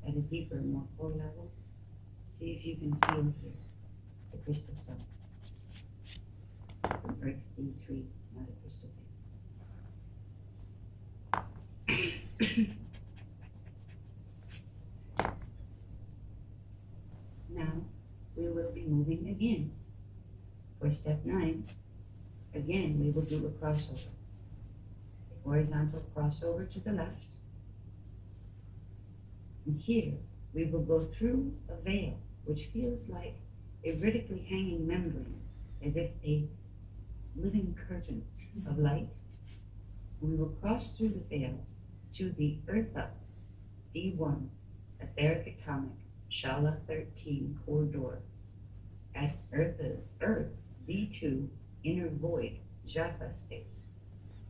at a deeper, more core level, see if you can feel here the crystal sun from Earth D3, not a crystal bed. Now we will be moving again. For step 9, again we will do a crossover. A horizontal crossover to the left. And here we will go through a veil, which feels like a vertically hanging membrane, as if a living curtain of light. And we will cross through the veil to the Eartha D1 etheric atomic Shala 13 corridor at Earth's D2 inner void Jaffa space.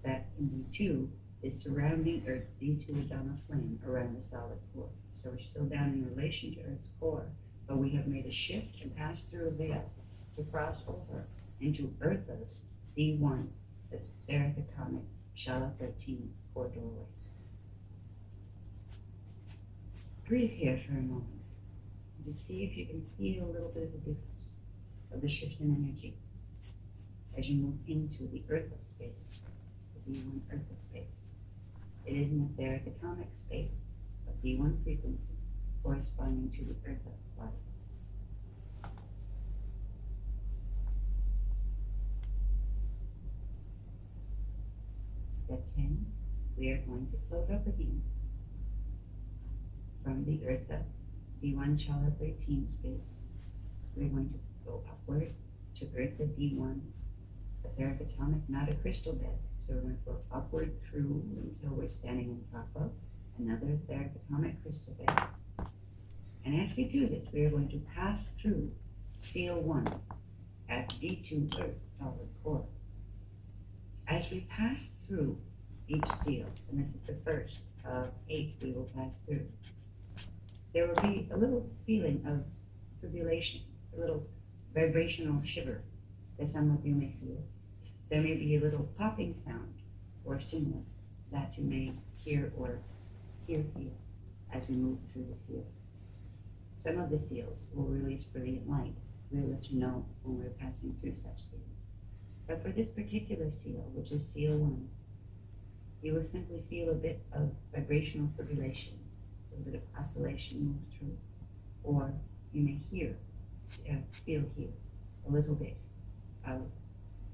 That in D2 is surrounding Earth's D2 Adama flame around the solid core. So we're still down in relation to Earth's core, but we have made a shift and passed through a veil to cross over into Earth's D1, the etheric atomic Shala 13 core doorway. Breathe here for a moment to see if you can feel a little bit of the difference of the shift in energy as you move into the Eartha space, the D1 Eartha space. It is an etheric atomic space of D1 frequency corresponding to the Eartha body. Step 10, we are going to float up again from the Eartha D1 Shala 13 space. We're going to go upward to Eartha D1 etheric atomic, not a crystal bed. So we're going to go upward through until we're standing on top of another etheric atomic crystal bed. And as we do this, we are going to pass through Seal 1 at D2 Earth solid core. As we pass through each seal, and this is the first of 8 we will pass through, there will be a little feeling of fibrillation, a little vibrational shiver that some of you may feel. There may be a little popping sound or similar that you may hear or feel as we move through the seals. Some of the seals will release brilliant light. We'll let you know when we're passing through such seals. But for this particular seal, which is seal 1, you will simply feel a bit of vibrational fibrillation, a little bit of oscillation move through, or you may feel here a little bit of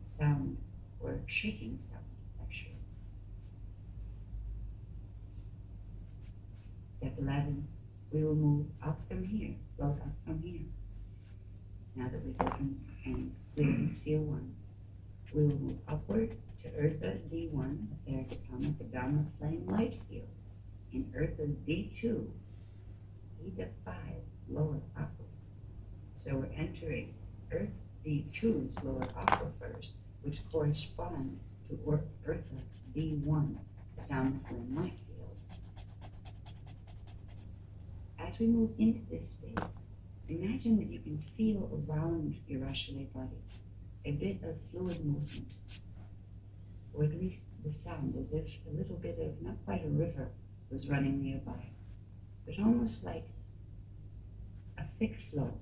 sound or shaking sound, actually. Step 11, we will move up from here, float up from here. Now that we've opened and cleared seal 1, we will move upward to Eartha's D1, etheric atomic Adama flame light field, in Eartha's D2, E5 lower aqua. So we're entering Earth D2's lower aquifers, which correspond to Eartha D1, Adama flame light field. As we move into this space, imagine that you can feel around your Ashale body a bit of fluid movement, or at least the sound, as if a little bit of, not quite a river, was running nearby, but almost like a thick flow,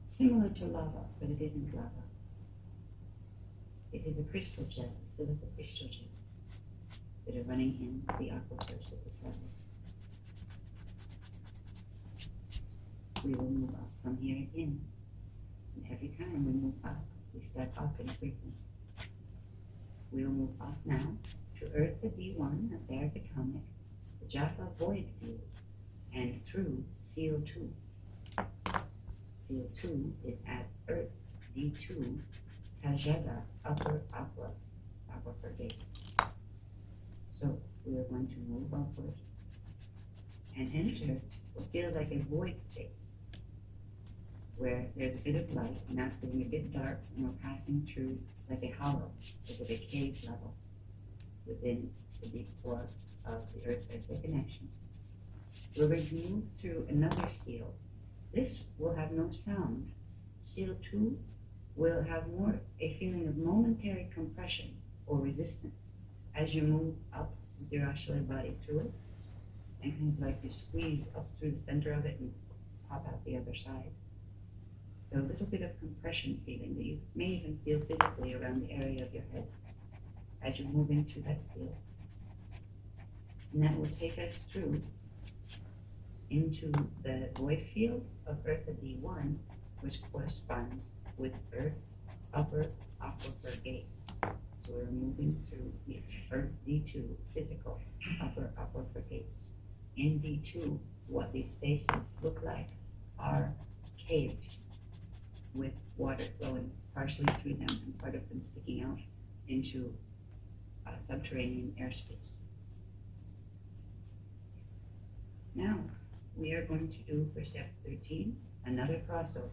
similar to lava, but it isn't lava. It is a crystal gel, a silica crystal gel, that are running in the aquifers at this level. We will move up from here again, and every time we move up, we step up in frequency. We will move up now to Eartha D1, etheric atomic, the Jaffa void field, and through Seal 2. Seal 2 is at Earth's D2, Tajeda upper aquifer gates. So we are going to move upward and enter what feels like a void space, where there's a bit of light, and now it's getting a bit dark, and we're passing through like a hollow, like a cave level within the deep core of the Earth-Eartha connection. We're going to move through another seal. This will have no sound. Seal 2 will have more a feeling of momentary compression or resistance as you move up with your Ashale body through it. and kind of like you squeeze up through the center of it and pop out the other side. So a little bit of compression feeling that you may even feel physically around the area of your head as you're moving through that seal. And that will take us through into the void field of Earth at D1, which corresponds with Earth's upper aquifer gates. So we're moving through the Earth's D2 physical upper aquifer gates. In D2, what these spaces look like are caves with water flowing partially through them and part of them sticking out into subterranean airspace. Now, we are going to do for step 13, another crossover.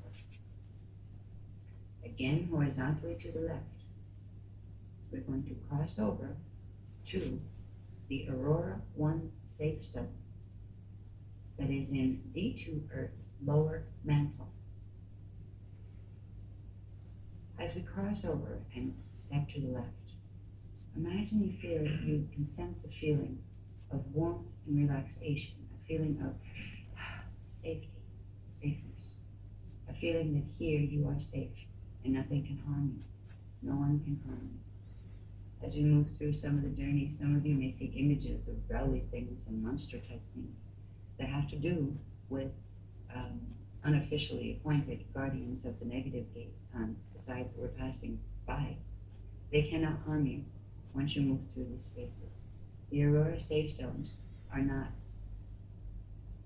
Again, horizontally to the left. We're going to cross over to the Aurora 1 safe zone that is in D2 Earth's lower mantle. As we cross over and step to the left, imagine you can sense the feeling of warmth and relaxation, a feeling of safety, safeness, a feeling that here you are safe and nothing can harm you, no one can harm you. As we move through some of the journey, some of you may see images of growly things and monster type things that have to do with unofficially appointed guardians of the negative gates on the side that we're passing by. They cannot harm you once you move through these spaces. The Aurora safe zones are not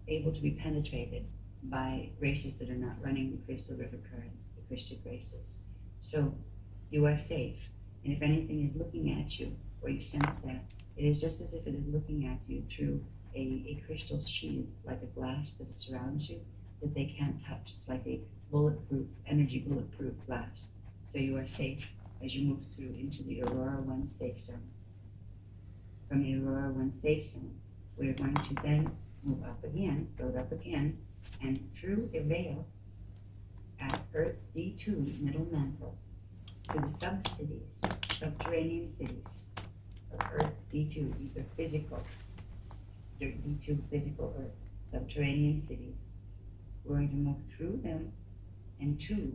able to be penetrated by races that are not running the crystal river currents, the Christic races. So you are safe. And if anything is looking at you, or you sense that, it is just as if it is looking at you through a crystal shield, like a glass that surrounds you, that they can't touch. It's like a bulletproof, energy bulletproof glass. So you are safe as you move through into the Aurora 1 safe zone. From the Aurora 1 safe zone, we're going to then move up again, build up again, and through a veil at Earth D2 middle mantle to the sub-cities, subterranean cities of Earth D2. These are physical, D2 physical Earth, subterranean cities. We're going to move through them and to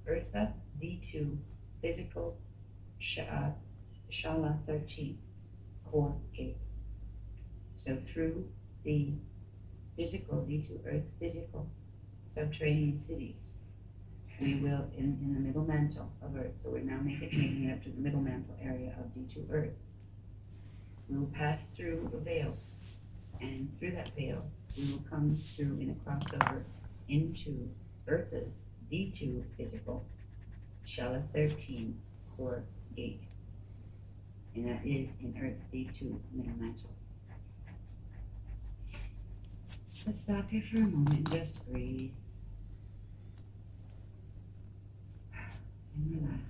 Eartha D2 physical Shala 13 core gate. So through the physical, D2 Earth's physical subterranean cities, we will, in the middle mantle of Earth, so we're now making it up to the middle mantle area of D2 Earth. We will pass through a veil, and through that veil, we will come through in a crossover into Earth's D2 physical Shala 13 core gate. And that is in Earth's D2 middle mantle. Let's stop here for a moment and just breathe. And relax.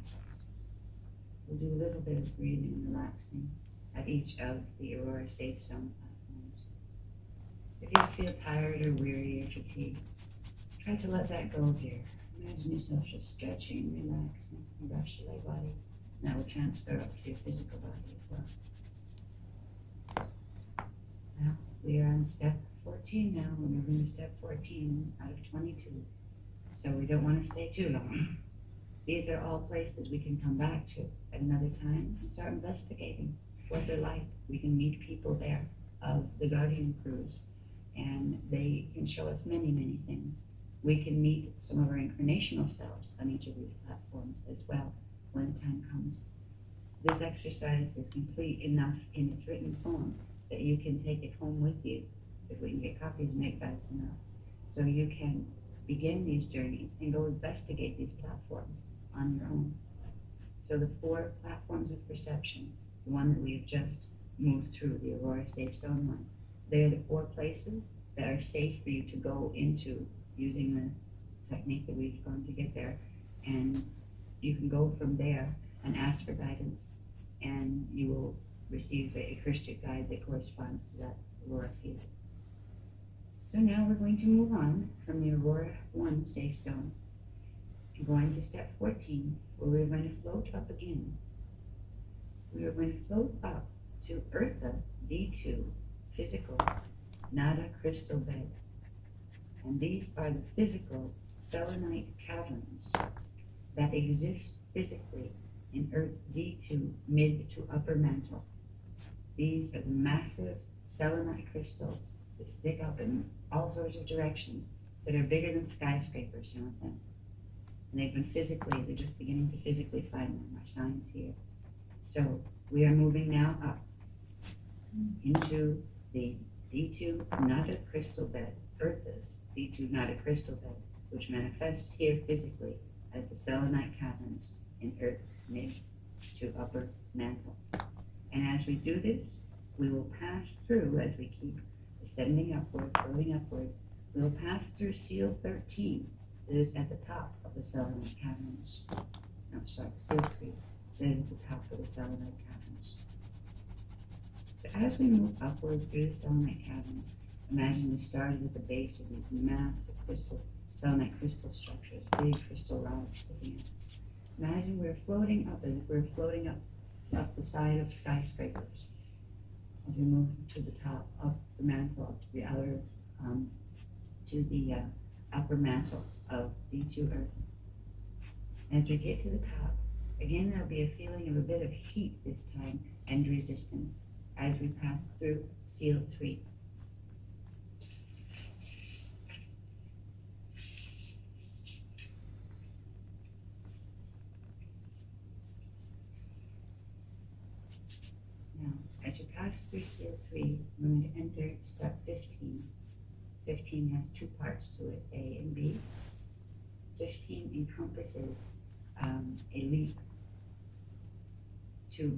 We'll do a little bit of breathing and relaxing at each of the Aurora Safe Zone platforms. If you feel tired or weary or fatigued, try to let that go here. Imagine yourself just stretching, relaxing, and brush your body. That will transfer up to your physical body as well. Now, we are on step 14 now. We're moving to step 14 out of 22. So we don't want to stay too long. These are all places we can come back to at another time and start investigating what they're like. We can meet people there of the Guardian crews, and they can show us many, many things. We can meet some of our incarnational selves on each of these platforms as well when the time comes. This exercise is complete enough in its written form that you can take it home with you if we can get copies made fast enough. So you can begin these journeys and go investigate these platforms on your own. So the 4 platforms of perception, the one that we've just moved through, the Aurora Safe Zone one, they are the 4 places that are safe for you to go into using the technique that we've gone to get there. And you can go from there and ask for guidance, and you will receive a Christian guide that corresponds to that Aurora field. So now we're going to move on from the Aurora 1 safe zone and going to step 14, where we're going to float up again. We are going to float up to Eartha D2 physical not a crystal bed. And these are the physical selenite caverns that exist physically in Earth's D2 mid to upper mantle. These are the massive selenite crystals that stick up in all sorts of directions that are bigger than skyscrapers, some of them. And they're just beginning to physically find them, our science here. So we are moving now up into the D2 not a crystal bed, Earth's D2 not a crystal bed, which manifests here physically as the selenite caverns in Earth's mid to upper mantle. And as we do this, we will pass through, as we keep ascending upward, floating upward, we will pass through seal 13, that is at the top of the selenite caverns. No, sorry, seal 3, that is at the top of the selenite caverns. So as we move upward through the selenite caverns, imagine we started at the base of these massive selenite crystal structures, big crystal rods sticking out. Imagine we're floating up as if we're floating up the side of skyscrapers. As we move to the top, up the mantle, up to the outer, to the upper mantle of D2 Earth. As we get to the top, again there'll be a feeling of a bit of heat this time and resistance as we pass through seal 3. Now, as you pass through seal 3, we're going to enter step 15. 15 has two parts to it, A and B. 15 encompasses a leap to